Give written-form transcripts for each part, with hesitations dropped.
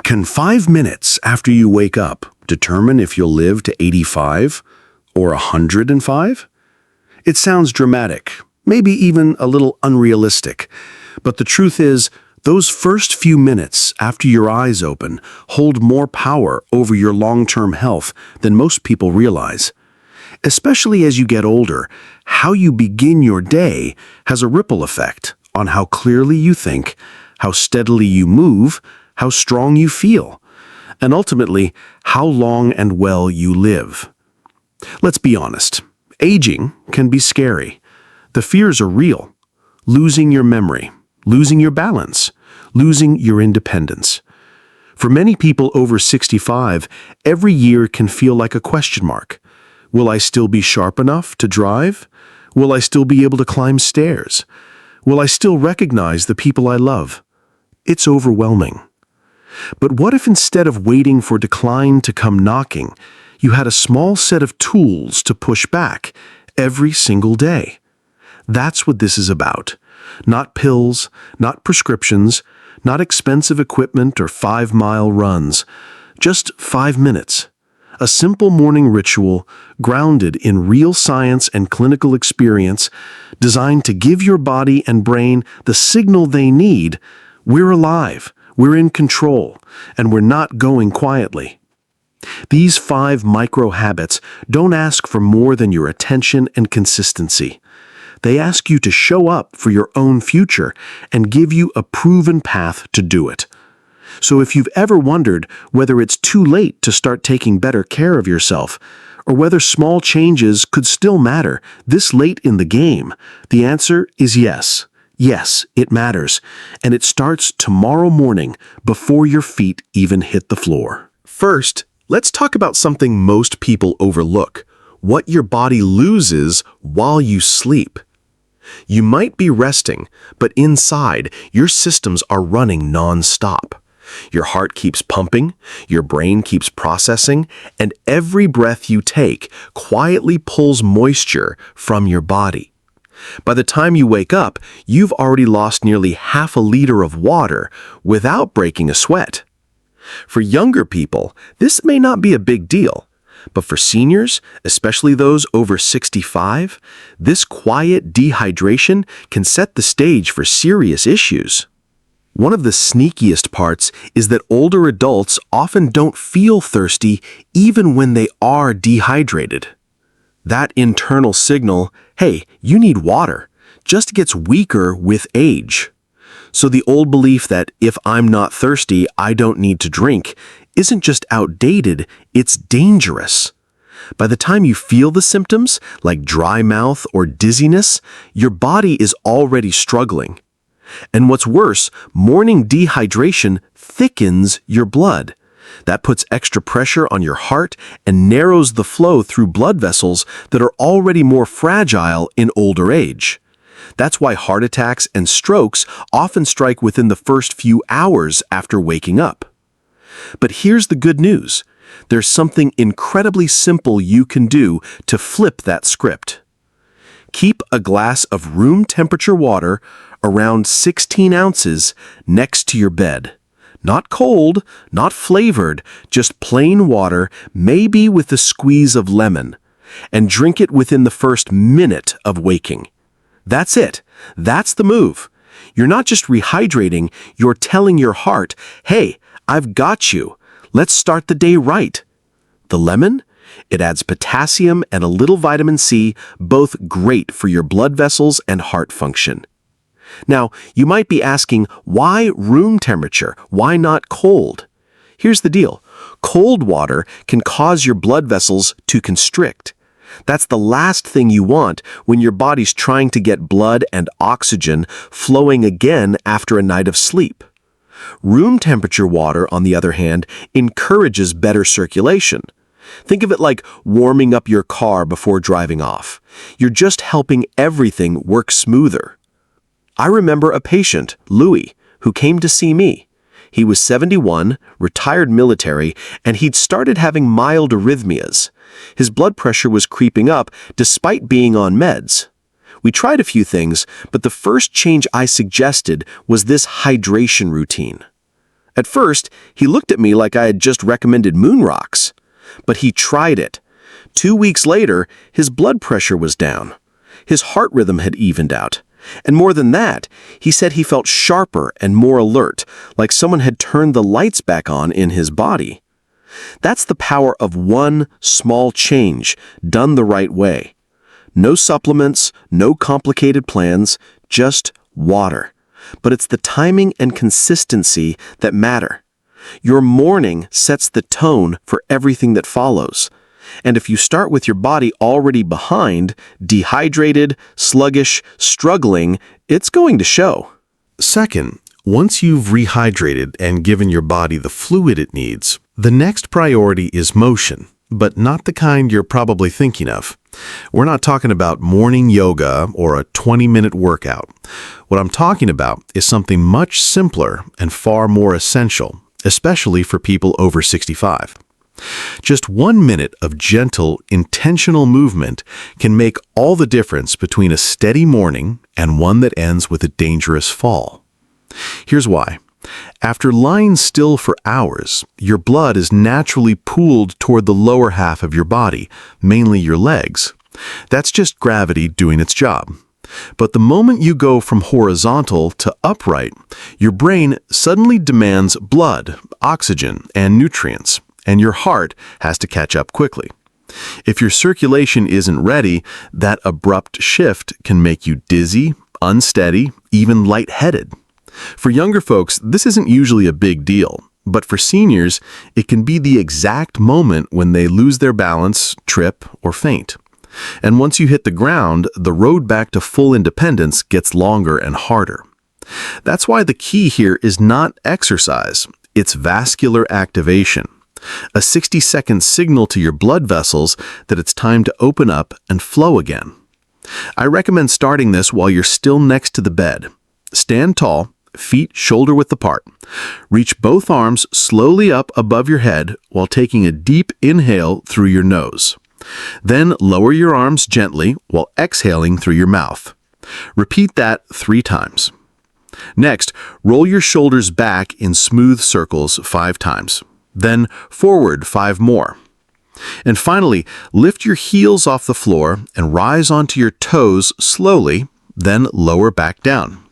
Can 5 minutes after you wake up determine if you'll live to 85 or 105? It sounds dramatic, maybe even a little unrealistic, but the truth is, those first few minutes after your eyes open hold more power over your long-term health than most people realize. Especially as you get older, how you begin your day has a ripple effect on how clearly you think, how steadily you move, how strong you feel, and ultimately, how long and well you live. Let's be honest, aging can be scary. The fears are real. Losing your memory, losing your balance, losing your independence. For many people over 65, every year can feel like a question mark. Will I still be sharp enough to drive? Will I still be able to climb stairs? Will I still recognize the people I love? It's overwhelming. But what if instead of waiting for decline to come knocking, you had a small set of tools to push back every single day? That's what this is about. Not pills, not prescriptions, not expensive equipment or 5-mile runs. Just 5 minutes. A simple morning ritual grounded in real science and clinical experience, designed to give your body and brain the signal they need. We're alive, we're in control, and we're not going quietly. These 5 micro habits don't ask for more than your attention and consistency. They ask you to show up for your own future and give you a proven path to do it. So if you've ever wondered whether it's too late to start taking better care of yourself, or whether small changes could still matter this late in the game, the answer is yes. Yes, it matters, and it starts tomorrow morning before your feet even hit the floor. First, let's talk about something most people overlook: what your body loses while you sleep. You might be resting, but inside, your systems are running non-stop. Your heart keeps pumping, your brain keeps processing, and every breath you take quietly pulls moisture from your body. By the time you wake up, you've already lost nearly half a liter of water without breaking a sweat. For younger people, this may not be a big deal, but for seniors, especially those over 65, this quiet dehydration can set the stage for serious issues. One of the sneakiest parts is that older adults often don't feel thirsty even when they are dehydrated. That internal signal, hey, you need water, just gets weaker with age. So the old belief that if I'm not thirsty, I don't need to drink, isn't just outdated, it's dangerous. By the time you feel the symptoms, like dry mouth or dizziness, your body is already struggling. And what's worse, morning dehydration thickens your blood. That puts extra pressure on your heart and narrows the flow through blood vessels that are already more fragile in older age. That's why heart attacks and strokes often strike within the first few hours after waking up. But here's the good news. There's something incredibly simple you can do to flip that script. Keep a glass of room temperature water around 16 ounces next to your bed. Not cold, not flavored, just plain water, maybe with a squeeze of lemon, and drink it within the first minute of waking. That's it. That's the move. You're not just rehydrating, you're telling your heart, hey, I've got you. Let's start the day right. The lemon? It adds potassium and a little vitamin C, both great for your blood vessels and heart function. Now, you might be asking, why room temperature? Why not cold? Here's the deal. Cold water can cause your blood vessels to constrict. That's the last thing you want when your body's trying to get blood and oxygen flowing again after a night of sleep. Room temperature water, on the other hand, encourages better circulation. Think of it like warming up your car before driving off. You're just helping everything work smoother. I remember a patient, Louis, who came to see me. He was 71, retired military, and he'd started having mild arrhythmias. His blood pressure was creeping up despite being on meds. We tried a few things, but the first change I suggested was this hydration routine. At first, he looked at me like I had just recommended moon rocks. But he tried it. 2 weeks later, his blood pressure was down. His heart rhythm had evened out. And more than that, he said he felt sharper and more alert, like someone had turned the lights back on in his body. That's the power of one small change done the right way. No supplements, no complicated plans, just water. But it's the timing and consistency that matter. Your morning sets the tone for everything that follows. And if you start with your body already behind, dehydrated, sluggish, struggling, it's going to show. Second, once you've rehydrated and given your body the fluid it needs, the next priority is motion, but not the kind you're probably thinking of. We're not talking about morning yoga or a 20-minute workout. What I'm talking about is something much simpler and far more essential, especially for people over 65. Just 1 minute of gentle, intentional movement can make all the difference between a steady morning and one that ends with a dangerous fall. Here's why. After lying still for hours, your blood is naturally pooled toward the lower half of your body, mainly your legs. That's just gravity doing its job. But the moment you go from horizontal to upright, your brain suddenly demands blood, oxygen, and nutrients, and your heart has to catch up quickly. If your circulation isn't ready, that abrupt shift can make you dizzy, unsteady, even lightheaded. For younger folks, this isn't usually a big deal, but for seniors, it can be the exact moment when they lose their balance, trip, or faint. And once you hit the ground, the road back to full independence gets longer and harder. That's why the key here is not exercise, it's vascular activation. A 60-second signal to your blood vessels that it's time to open up and flow again. I recommend starting this while you're still next to the bed. Stand tall, feet shoulder-width apart. Reach both arms slowly up above your head while taking a deep inhale through your nose. Then lower your arms gently while exhaling through your mouth. Repeat that 3 times. Next, roll your shoulders back in smooth circles 5 times. Then forward 5 more. And finally, lift your heels off the floor and rise onto your toes slowly, then lower back down.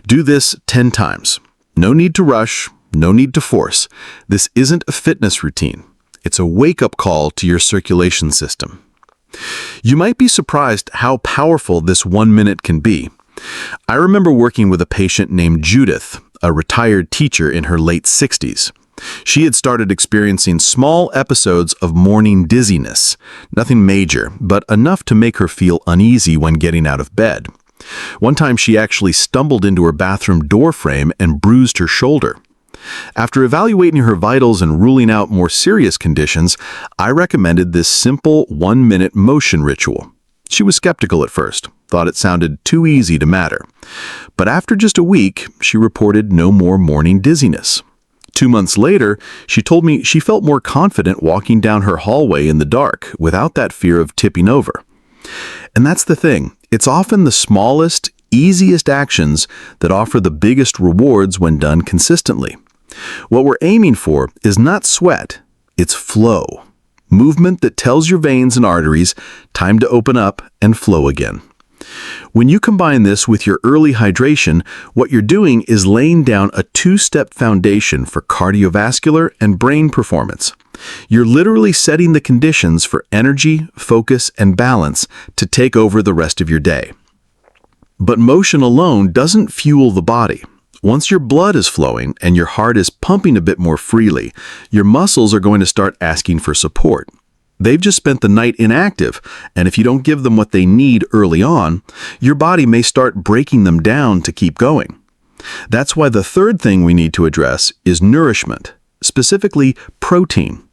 Do this 10 times. No need to rush, no need to force. This isn't a fitness routine. It's a wake-up call to your circulation system. You might be surprised how powerful this 1 minute can be. I remember working with a patient named Judith, a retired teacher in her late 60s. She had started experiencing small episodes of morning dizziness, nothing major, but enough to make her feel uneasy when getting out of bed. One time she actually stumbled into her bathroom door frame and bruised her shoulder. After evaluating her vitals and ruling out more serious conditions, I recommended this simple 1-minute motion ritual. She was skeptical at first, thought it sounded too easy to matter. But after just a week, she reported no more morning dizziness. 2 months later, she told me she felt more confident walking down her hallway in the dark without that fear of tipping over. And that's the thing. It's often the smallest, easiest actions that offer the biggest rewards when done consistently. What we're aiming for is not sweat, it's flow. Movement that tells your veins and arteries time to open up and flow again. When you combine this with your early hydration, what you're doing is laying down a 2-step foundation for cardiovascular and brain performance. You're literally setting the conditions for energy, focus, and balance to take over the rest of your day. But motion alone doesn't fuel the body. Once your blood is flowing and your heart is pumping a bit more freely, your muscles are going to start asking for support. They've just spent the night inactive, and if you don't give them what they need early on, your body may start breaking them down to keep going. That's why the third thing we need to address is nourishment, specifically protein.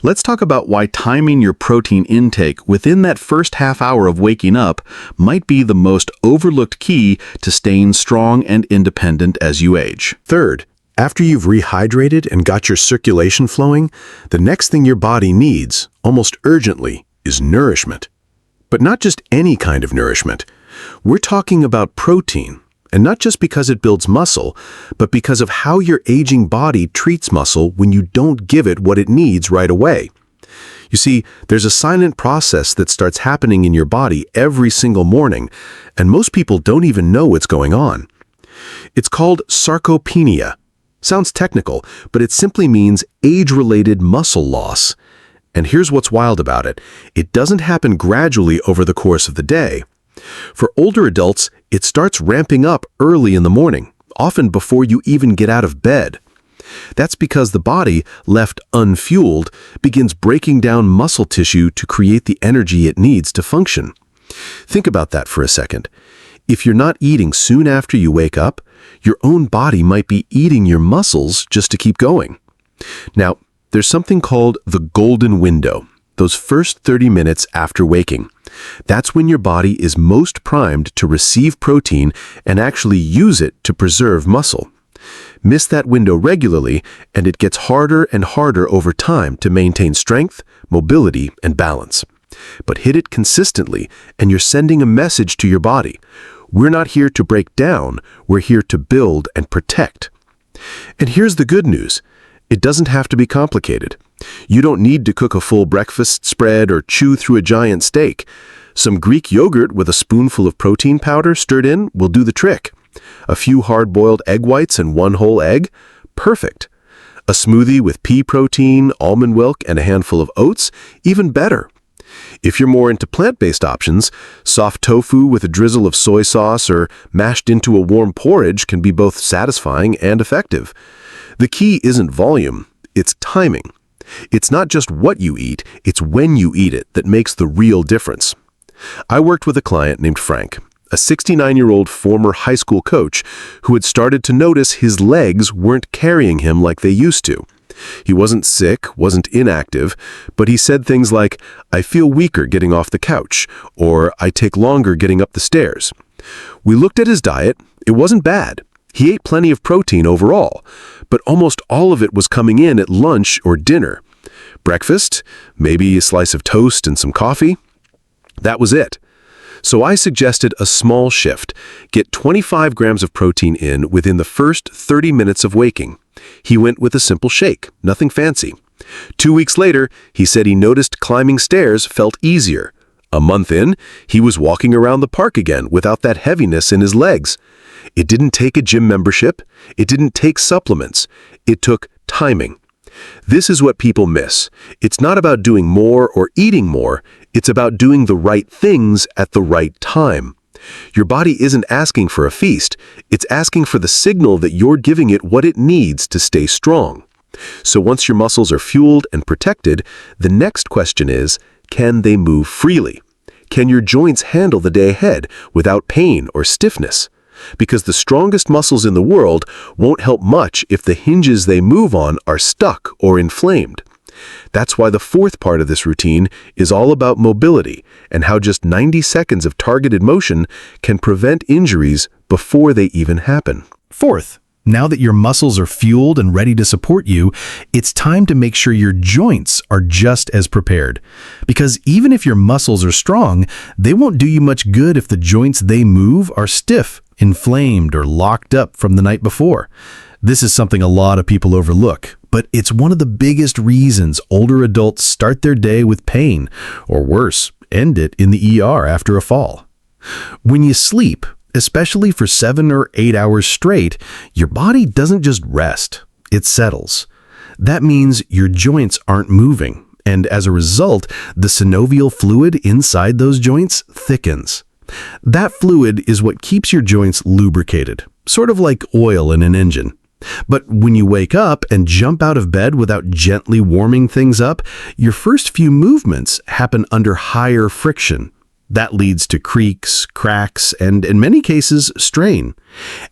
Let's talk about why timing your protein intake within that first half hour of waking up might be the most overlooked key to staying strong and independent as you age. Third, after you've rehydrated and got your circulation flowing, the next thing your body needs, almost urgently, is nourishment. But not just any kind of nourishment. We're talking about protein. And not just because it builds muscle, but because of how your aging body treats muscle when you don't give it what it needs right away. You see, there's a silent process that starts happening in your body every single morning, and most people don't even know what's going on. It's called sarcopenia. Sounds technical, but it simply means age-related muscle loss. And here's what's wild about it. It doesn't happen gradually over the course of the day. For older adults, it starts ramping up early in the morning, often before you even get out of bed. That's because the body, left unfueled, begins breaking down muscle tissue to create the energy it needs to function. Think about that for a second. If you're not eating soon after you wake up, your own body might be eating your muscles just to keep going. Now, there's something called the golden window, those first 30 minutes after waking. That's when your body is most primed to receive protein and actually use it to preserve muscle. Miss that window regularly, and it gets harder and harder over time to maintain strength, mobility, and balance. But hit it consistently, and you're sending a message to your body. We're not here to break down, we're here to build and protect. And here's the good news. It doesn't have to be complicated. You don't need to cook a full breakfast spread or chew through a giant steak. Some Greek yogurt with a spoonful of protein powder stirred in will do the trick. A few hard-boiled egg whites and one whole egg? Perfect. A smoothie with pea protein, almond milk, and a handful of oats? Even better. If you're more into plant-based options, soft tofu with a drizzle of soy sauce or mashed into a warm porridge can be both satisfying and effective. The key isn't volume, it's timing. It's not just what you eat, it's when you eat it that makes the real difference. I worked with a client named Frank, a 69-year-old former high school coach who had started to notice his legs weren't carrying him like they used to. He wasn't sick, wasn't inactive, but he said things like, "I feel weaker getting off the couch," or "I take longer getting up the stairs." We looked at his diet. It wasn't bad. He ate plenty of protein overall, but almost all of it was coming in at lunch or dinner. Breakfast, maybe a slice of toast and some coffee. That was it. So I suggested a small shift. Get 25 grams of protein in within the first 30 minutes of waking. He went with a simple shake, nothing fancy. 2 weeks later, he said he noticed climbing stairs felt easier. A month in, he was walking around the park again without that heaviness in his legs. It didn't take a gym membership. It didn't take supplements. It took timing. This is what people miss. It's not about doing more or eating more. It's about doing the right things at the right time. Your body isn't asking for a feast. It's asking for the signal that you're giving it what it needs to stay strong. So once your muscles are fueled and protected, the next question is, can they move freely? Can your joints handle the day ahead without pain or stiffness? Because the strongest muscles in the world won't help much if the hinges they move on are stuck or inflamed. That's why the fourth part of this routine is all about mobility and how just 90 seconds of targeted motion can prevent injuries before they even happen. Fourth, now that your muscles are fueled and ready to support you, it's time to make sure your joints are just as prepared. Because even if your muscles are strong, they won't do you much good if the joints they move are stiff, inflamed, or locked up from the night before. This is something a lot of people overlook, but it's one of the biggest reasons older adults start their day with pain, or worse, end it in the ER after a fall. When you sleep, especially for 7 or 8 hours straight, your body doesn't just rest, it settles. That means your joints aren't moving, and as a result, the synovial fluid inside those joints thickens. That fluid is what keeps your joints lubricated, sort of like oil in an engine. But when you wake up and jump out of bed without gently warming things up, your first few movements happen under higher friction. That leads to creaks, cracks, and in many cases, strain.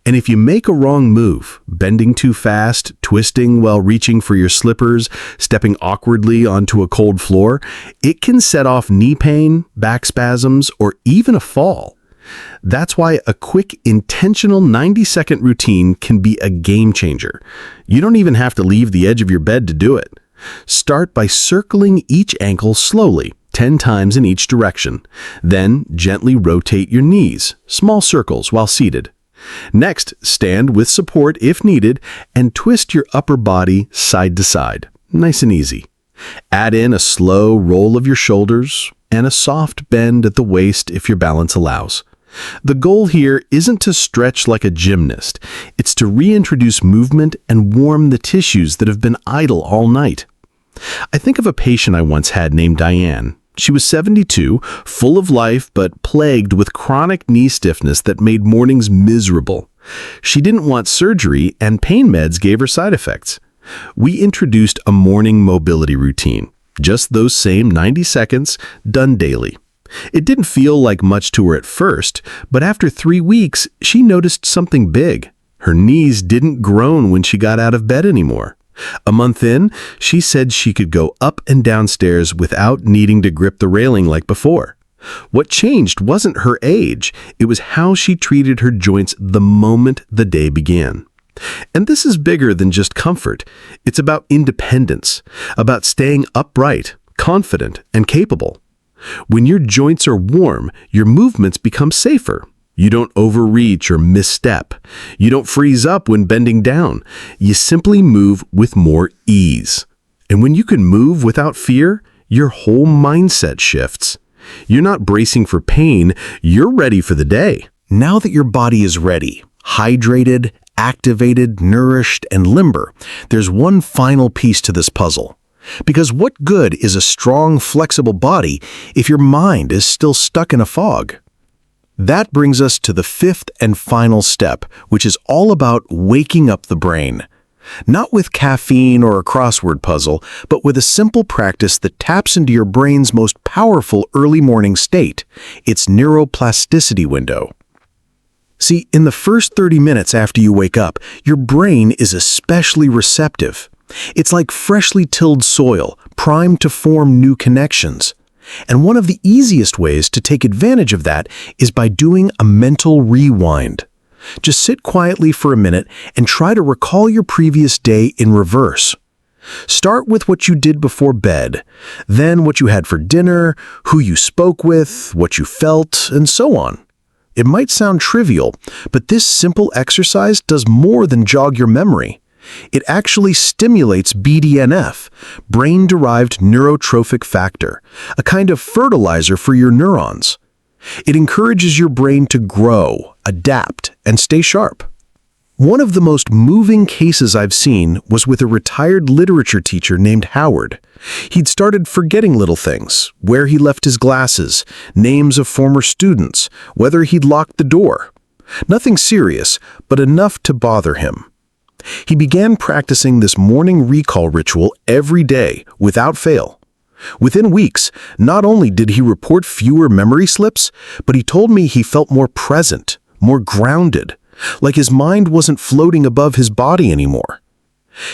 And if you make a wrong move, bending too fast, twisting while reaching for your slippers, stepping awkwardly onto a cold floor, it can set off knee pain, back spasms, or even a fall. That's why a quick, intentional 90-second routine can be a game changer. You don't even have to leave the edge of your bed to do it. Start by circling each ankle slowly, 10 times in each direction. Then gently rotate your knees, small circles while seated. Next, stand with support if needed and twist your upper body side to side. Nice and easy. Add in a slow roll of your shoulders and a soft bend at the waist if your balance allows. The goal here isn't to stretch like a gymnast. It's to reintroduce movement and warm the tissues that have been idle all night. I think of a patient I once had named Diane. She was 72, full of life, but plagued with chronic knee stiffness that made mornings miserable. She didn't want surgery, and pain meds gave her side effects. We introduced a morning mobility routine, just those same 90 seconds, done daily. It didn't feel like much to her at first, but after 3 weeks, she noticed something big. Her knees didn't groan when she got out of bed anymore. A month in, she said she could go up and down stairs without needing to grip the railing like before. What changed wasn't her age, it was how she treated her joints the moment the day began. And this is bigger than just comfort. It's about independence, about staying upright, confident, and capable. When your joints are warm, your movements become safer. You don't overreach or misstep. You don't freeze up when bending down. You simply move with more ease. And when you can move without fear, your whole mindset shifts. You're not bracing for pain, you're ready for the day. Now that your body is ready, hydrated, activated, nourished, and limber, there's one final piece to this puzzle. Because what good is a strong, flexible body if your mind is still stuck in a fog? That brings us to the fifth and final step, which is all about waking up the brain. Not with caffeine or a crossword puzzle, but with a simple practice that taps into your brain's most powerful early morning state, its neuroplasticity window. See, in the first 30 minutes after you wake up, your brain is especially receptive. It's like freshly tilled soil, primed to form new connections. And one of the easiest ways to take advantage of that is by doing a mental rewind. Just sit quietly for a minute and try to recall your previous day in reverse. Start with what you did before bed, then what you had for dinner, who you spoke with, what you felt, and so on. It might sound trivial, but this simple exercise does more than jog your memory. It actually stimulates BDNF, brain-derived neurotrophic factor, a kind of fertilizer for your neurons. It encourages your brain to grow, adapt, and stay sharp. One of the most moving cases I've seen was with a retired literature teacher named Howard. He'd started forgetting little things, where he left his glasses, names of former students, whether he'd locked the door. Nothing serious, but enough to bother him. He began practicing this morning recall ritual every day, without fail. Within weeks, not only did he report fewer memory slips, but he told me he felt more present, more grounded, like his mind wasn't floating above his body anymore.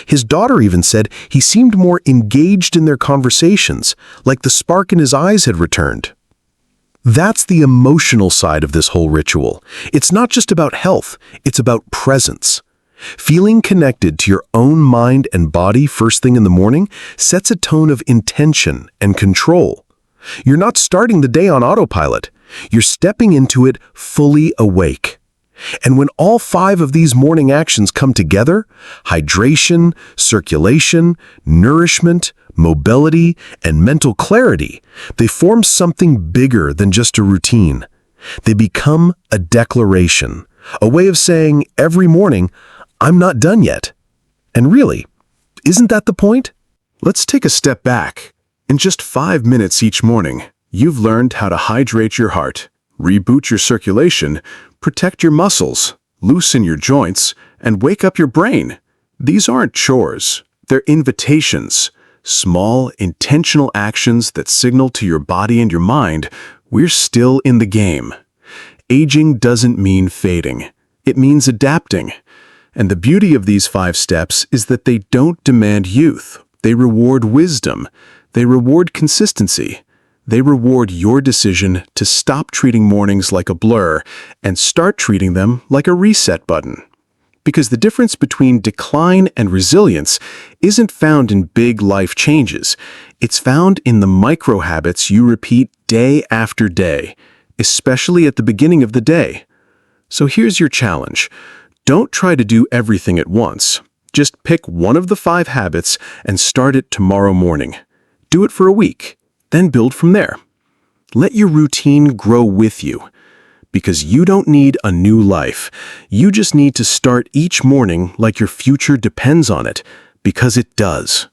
His daughter even said he seemed more engaged in their conversations, like the spark in his eyes had returned. That's the emotional side of this whole ritual. It's not just about health, it's about presence. Feeling connected to your own mind and body first thing in the morning sets a tone of intention and control. You're not starting the day on autopilot. You're stepping into it fully awake. And when all 5 of these morning actions come together, hydration, circulation, nourishment, mobility, and mental clarity, they form something bigger than just a routine. They become a declaration, a way of saying every morning, I'm not done yet. And really, isn't that the point? Let's take a step back. In just 5 minutes each morning, you've learned how to hydrate your heart, reboot your circulation, protect your muscles, loosen your joints, and wake up your brain. These aren't chores. They're invitations, small, intentional actions that signal to your body and your mind, we're still in the game. Aging doesn't mean fading. It means adapting. And the beauty of these 5 steps is that they don't demand youth. They reward wisdom. They reward consistency. They reward your decision to stop treating mornings like a blur and start treating them like a reset button. Because the difference between decline and resilience isn't found in big life changes. It's found in the micro habits you repeat day after day, especially at the beginning of the day. So here's your challenge. Don't try to do everything at once. Just pick one of the 5 habits and start it tomorrow morning. Do it for a week, then build from there. Let your routine grow with you. Because you don't need a new life. You just need to start each morning like your future depends on it, because it does.